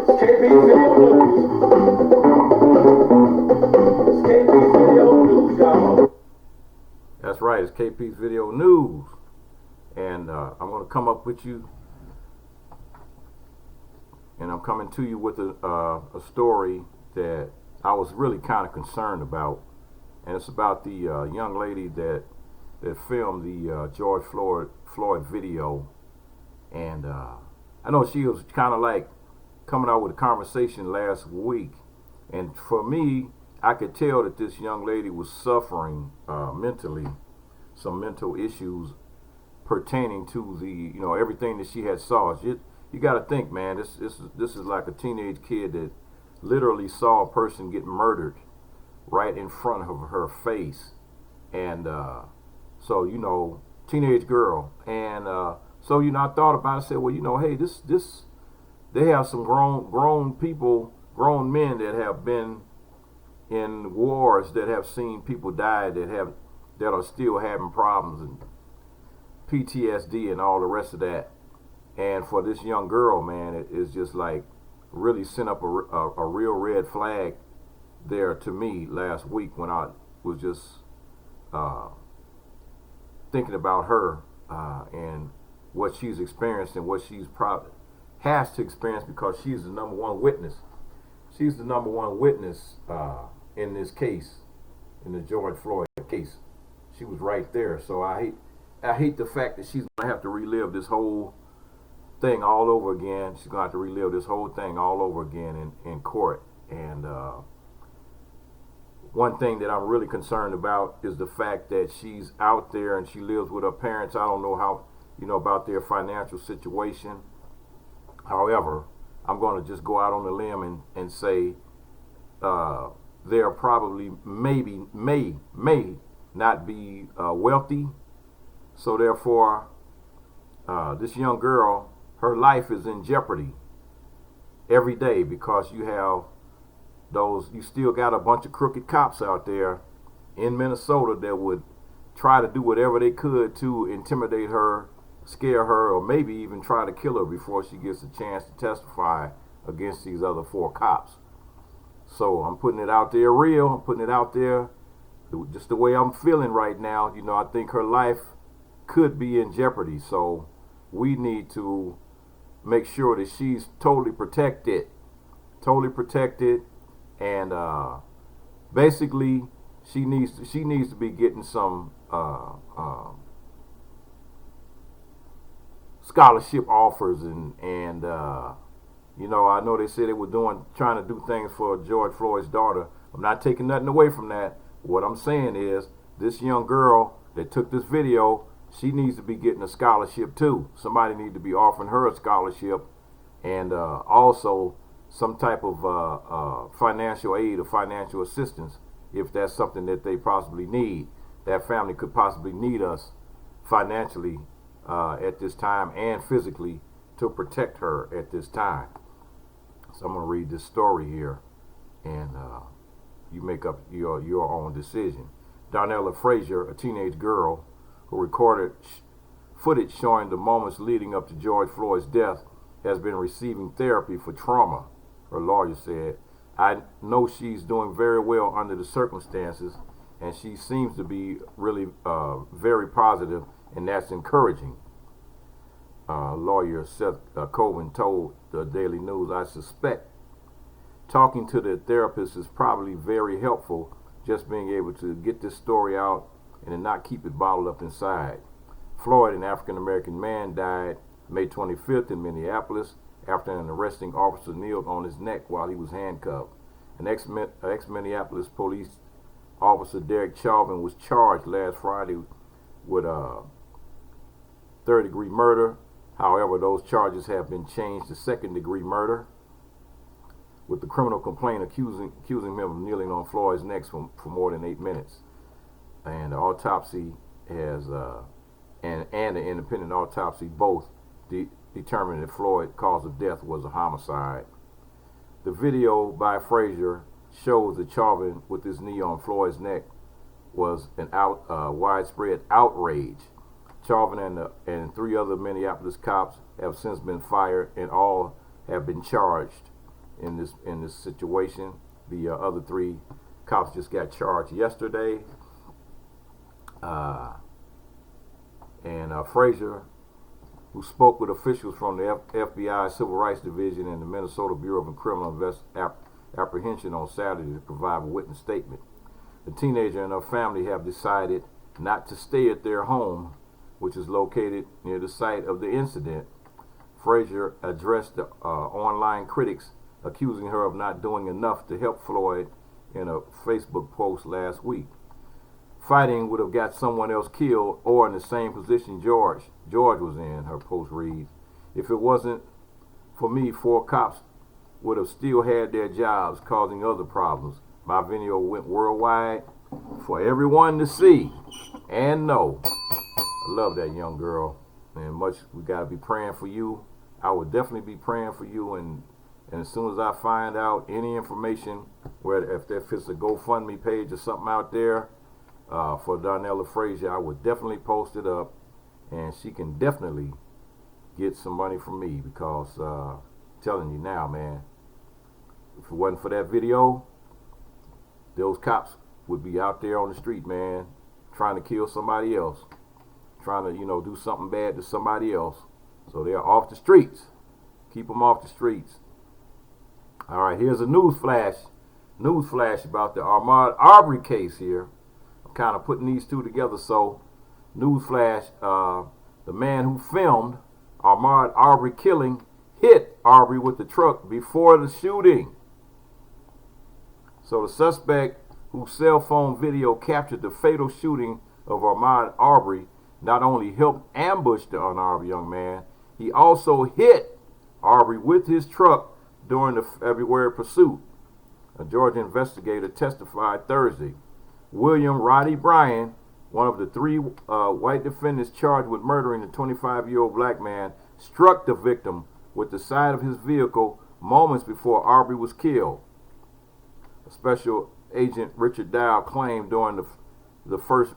KP Video News. KP Video News, y'all. That's right, it's KP's Video News. And I'm going to come up with you, and I'm coming to you with a story that I was really kind of concerned about. And it's about the young lady that filmed the George Floyd video. And I know she was kind of like coming out with a conversation last week. And for me, I could tell that this young lady was suffering mentally, some mental issues pertaining to the, everything that she had saw. You got to think, man, this is like a teenage kid that literally saw a person get murdered right in front of her face. And so, teenage girl. And so, I thought about it, I said, well, hey, they have some grown people, grown men that have been in wars, that have seen people die, that are still having problems and PTSD and all the rest of that. And for this young girl, man, it is just like really sent up a real red flag there to me last week when I was just thinking about her and what she's experienced and what she's probably has to experience, because she's the number one witness. She's the number one witness in this case, in the George Floyd case. She was right there. So I hate the fact that she's gonna have to relive this whole thing all over again. She's gonna have to relive this whole thing all over again in court. And one thing that I'm really concerned about is the fact that she's out there and she lives with her parents. I don't know how, about their financial situation. However, I'm going to just go out on the limb and say they're probably may not be wealthy. So therefore, this young girl, her life is in jeopardy every day, because you still got a bunch of crooked cops out there in Minnesota that would try to do whatever they could to intimidate her, scare her, or maybe even try to kill her before she gets a chance to testify against these other 4 cops. So I'm putting it out there real. I'm putting it out there just the way I'm feeling right now. I think her life could be in jeopardy. So we need to make sure that she's totally protected. And basically, she needs to be getting some scholarship offers, and I know they said they were trying to do things for George Floyd's daughter. I'm not taking nothing away from that. What I'm saying is, this young girl that took this video, she needs to be getting a scholarship too. Somebody needs to be offering her a scholarship, and also some type of financial aid or financial assistance, if that's something that they possibly need. That family could possibly need us financially at this time, and physically, to protect her at this time. So I'm going to read this story here, and you make up your own decision. Darnella Frazier, a teenage girl who recorded footage showing the moments leading up to George Floyd's death, has been receiving therapy for trauma. Her lawyer said, "I know she's doing very well under the circumstances, and she seems to be really very positive, and that's encouraging." Lawyer Seth Coben told the Daily News, "I suspect talking to the therapist is probably very helpful, just being able to get this story out and not keep it bottled up inside." Floyd, an African-American man, died May 25th in Minneapolis after an arresting officer kneeled on his neck while he was handcuffed. An ex-Minneapolis police officer, Derek Chauvin, was charged last Friday with third-degree murder. However, those charges have been changed to second-degree murder, with the criminal complaint accusing him of kneeling on Floyd's neck for more than 8 minutes. And the autopsy has and the independent autopsy both determined that Floyd's cause of death was a homicide. The video by Frazier shows that Chauvin, with his knee on Floyd's neck, was an widespread outrage. Chauvin and 3 other Minneapolis cops have since been fired, and all have been charged. in this situation. The other 3 cops just got charged yesterday. And FRAZIER, who spoke with officials from the FBI Civil Rights Division and the Minnesota Bureau of Criminal Apprehension on Saturday to provide a witness statement. The teenager and her family have decided not to stay at their home, which is located near the site of the incident. FRAZIER addressed the online critics accusing her of not doing enough to help Floyd in a Facebook post last week. Fighting would have got someone else killed or in the same position George was in, her post reads. If it wasn't for me, 4 cops would have still had their jobs, causing other problems. My video went worldwide for everyone to see and know. I love that young girl, and we got to be praying for you. I would definitely be praying for you, and as soon as I find out any information, if it's a GoFundMe page or something out there for Darnella Frazier, I would definitely post it up, and she can definitely get some money from me, because I'm telling you now, man, if it wasn't for that video, those cops would be out there on the street, man, trying to kill somebody else, trying to, do something bad to somebody else. So they're off the streets. Keep them off the streets. All right, here's a news flash about the Ahmaud Arbery case here. I'm kind of putting these 2 together. So, news flash, the man who filmed Ahmaud Arbery killing hit Arbery with the truck before the shooting. So the suspect, whose cell phone video captured the fatal shooting of Ahmaud Arbery, not only helped ambush the unarmed young man, he also hit Arbery with his truck during the February pursuit. A Georgia investigator testified Thursday. William Roddy Bryan, one of the 3 white defendants charged with murdering the 25-year-old black man, struck the victim with the side of his vehicle moments before Arbery was killed. A special agent Richard Dow claimed during the first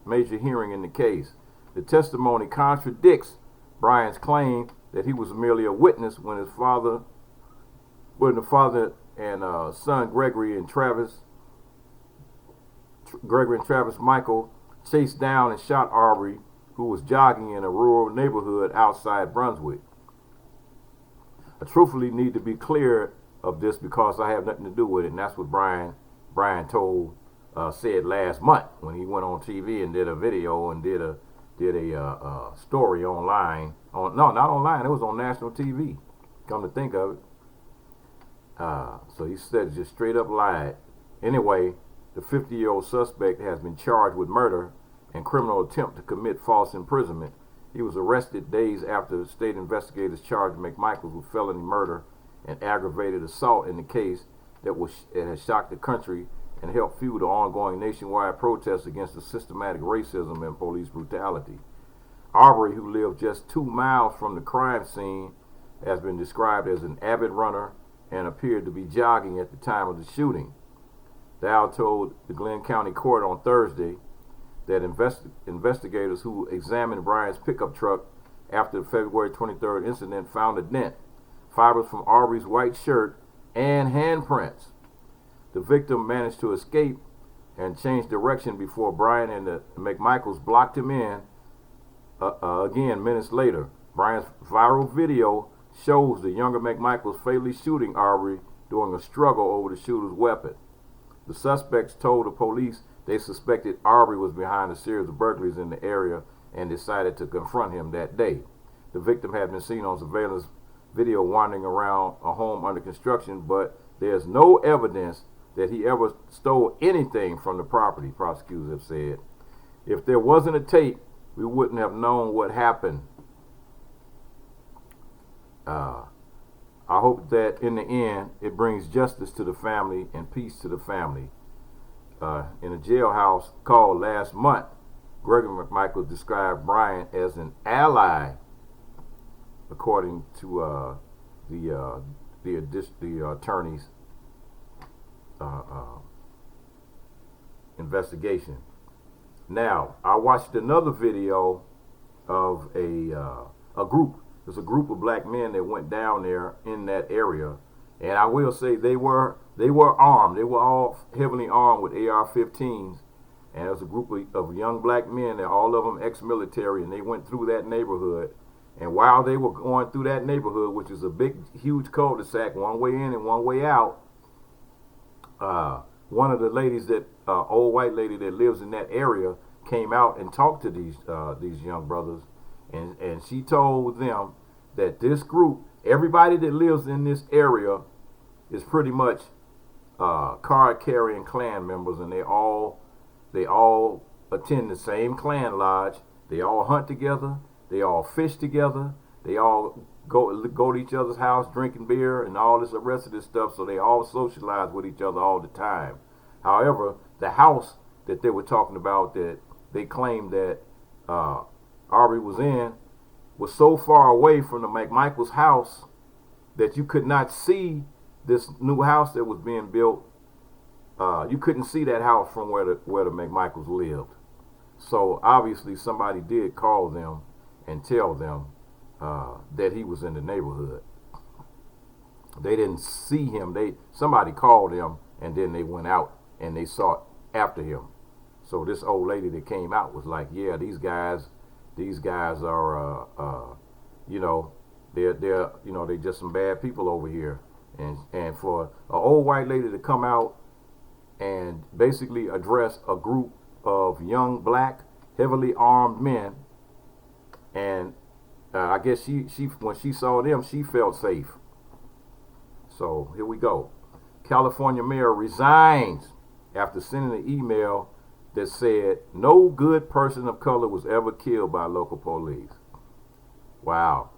major hearing in the case. The testimony contradicts Bryan's claim that he was merely a witness when the father and son Gregory and Travis Michael chased down and shot Arbery, who was jogging in a rural neighborhood outside Brunswick. I truthfully need to be clear of this because I have nothing to do with it, and that's what Bryan said last month when he went on TV and did a video and did a story online. Not online. It was on national TV. Come to think of it. So he said just straight up lied. Anyway, the 50-year-old suspect has been charged with murder and criminal attempt to commit false imprisonment. He was arrested days after state investigators charged McMichaels with felony murder and aggravated assault in the case that has shocked the country and helped fuel the ongoing nationwide protests against the systematic racism and police brutality. Arbery, who lived just 2 miles from the crime scene, has been described as an avid runner and appeared to be jogging at the time of the shooting. Dow told the Glenn County Court on Thursday that investigators who examined Bryan's pickup truck after the February 23rd incident found a dent, fibers from Arbery's white shirt, and handprints. The victim managed to escape and change direction before Bryan and the McMichaels blocked him in again minutes later. Bryan's viral video shows the younger McMichaels fatally shooting Arbery during a struggle over the shooter's weapon. The suspects told the police they suspected Arbery was behind a series of burglaries in the area and decided to confront him that day. The victim had been seen on surveillance video wandering around a home under construction, but there's no evidence that he ever stole anything from the property, prosecutors have said. If there wasn't a tape, we wouldn't have known what happened. I hope that in the end it brings justice to the family and peace to the family. In a jailhouse call last month, Gregory McMichael described Bryan as an ally, according to the attorney's investigation. Now, I watched another video of a group. There's a group of black men that went down there in that area And I will say they were armed. They were all heavily armed with AR-15s. And there was a group of young black men, and all of them ex-military, and they went through that neighborhood. And while they were going through that neighborhood, which is a big, huge cul-de-sac, one way in and one way out, one of the ladies that, old white lady that lives in that area, came out and talked to these young brothers, and she told them that this group, everybody that lives in this area, is pretty much card-carrying Klan members, and they all attend the same Klan lodge. They all hunt together. They all fish together. They all go to each other's house drinking beer and all this rest of this stuff. So they all socialize with each other all the time. However, the house that they were talking about that they claimed that Arbery was in was so far away from the McMichael's house that you could not see this new house that was being built. You couldn't see that house from where the McMichaels lived. So obviously somebody did call them and tell them that he was in the neighborhood. They didn't see him. Somebody called them, and then they went out and they sought after him. So this old lady that came out was like, yeah, these guys are they're just some bad people over here. And for an old white lady to come out and basically address a group of young black heavily armed men, and I guess she when she saw them, she felt safe. So here we go. California mayor resigns after sending an email that said no good person of color was ever killed by local police. Wow.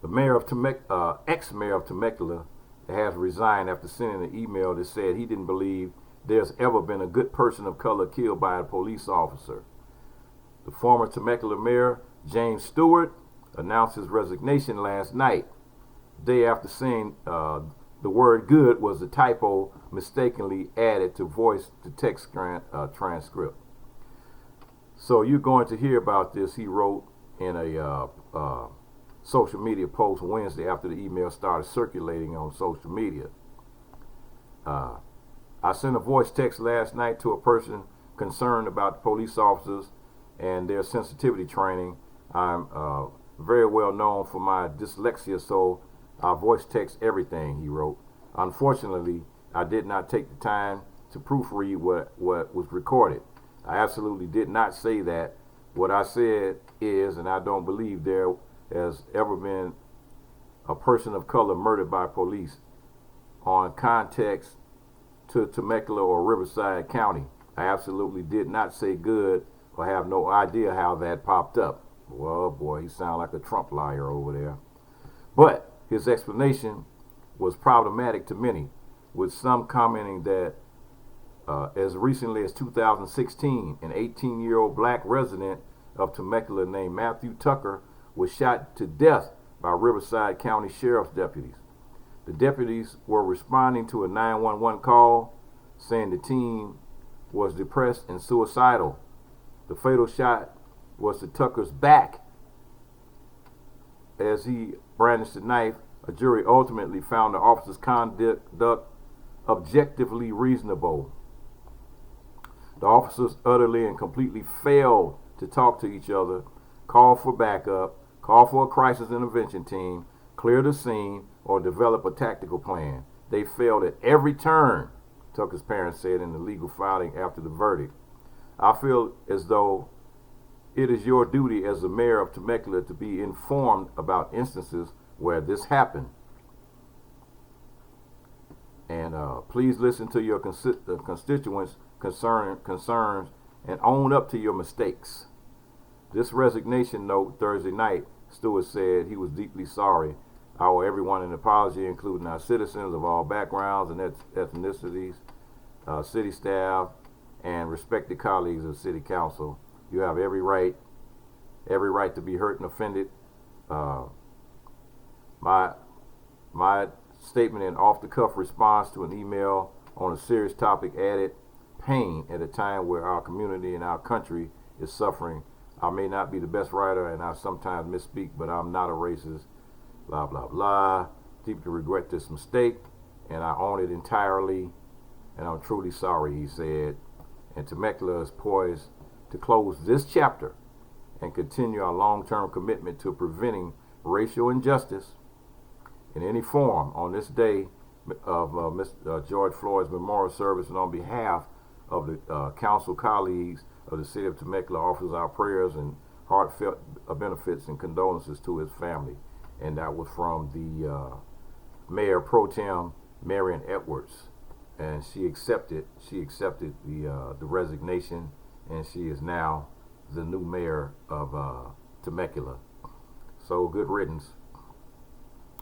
The mayor of ex-mayor of Temecula has resigned after sending an email that said he didn't believe there's ever been a good person of color killed by a police officer. The former Temecula mayor, James Stewart, announced his resignation last night, day after saying the word good was a typo mistakenly added to voice-to-text transcript. So you're going to hear about this, he wrote in a social media post Wednesday after the email started circulating on social media. I sent a voice text last night to a person concerned about police officers and their sensitivity training. I'm very well known for my dyslexia, so I voice text everything, he wrote. Unfortunately, I did not take the time to proofread what was recorded. I absolutely did not say that. What I said is, and I don't believe there has ever been a person of color murdered by police on context to Temecula or Riverside County. I absolutely did not say good or have no idea how that popped up. Well, boy, he sounded like a Trump liar over there. But his explanation was problematic to many, with some commenting that as recently as 2016, an 18-year-old black resident of Temecula named Matthew Tucker was shot to death by Riverside County Sheriff's deputies. The deputies were responding to a 911 call saying the teen was depressed and suicidal. The fatal shot was to Tucker's back as he brandished a knife. A jury ultimately found the officer's conduct objectively reasonable. The officers utterly and completely failed to talk to each other, call for backup, call for a crisis intervention team, clear the scene, or develop a tactical plan. They failed at every turn, Tucker's parents said in the legal filing after the verdict. I feel as though it is your duty as the mayor of Temecula to be informed about instances where this happened. And please listen to your constituents' concerns and own up to your mistakes. This resignation note Thursday night, Stewart said he was deeply sorry. I owe everyone an apology, including our citizens of all backgrounds and ethnicities, city staff, and respected colleagues of City Council. You have every right to be hurt and offended. My statement and off-the-cuff response to an email on a serious topic added pain at a time where our community and our country is suffering. I may not be the best writer and I sometimes misspeak, but I'm not a racist. Blah, blah, blah. deeply regret this mistake, and I own it entirely, and I'm truly sorry, he said. And Temecula is poised to close this chapter and continue our long-term commitment to preventing racial injustice in any form on this day of Mr. George Floyd's memorial service. And on behalf of the council colleagues of the city of Temecula, offers our prayers and heartfelt benefits and condolences to his family. And that was from the Mayor Pro Tem Marion Edwards, and she accepted the resignation, and she is now the new mayor of Temecula. So good riddance.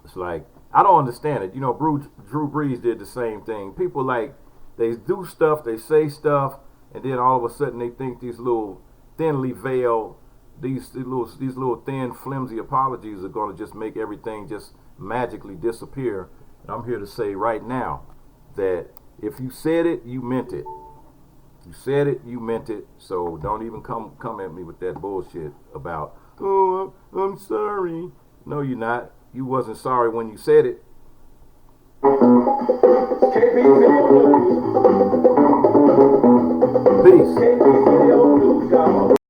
It's like, I don't understand it. You know, Drew Brees did the same thing. People, like, they do stuff, they say stuff, and then all of a sudden they think these little thinly veiled, these little thin, flimsy apologies are going to just make everything just magically disappear. And I'm here to say right now that if you said it, you meant it. You said it, you meant it. So don't even come at me with that bullshit about, oh, I'm sorry. No, you're not. You wasn't sorry when you said it.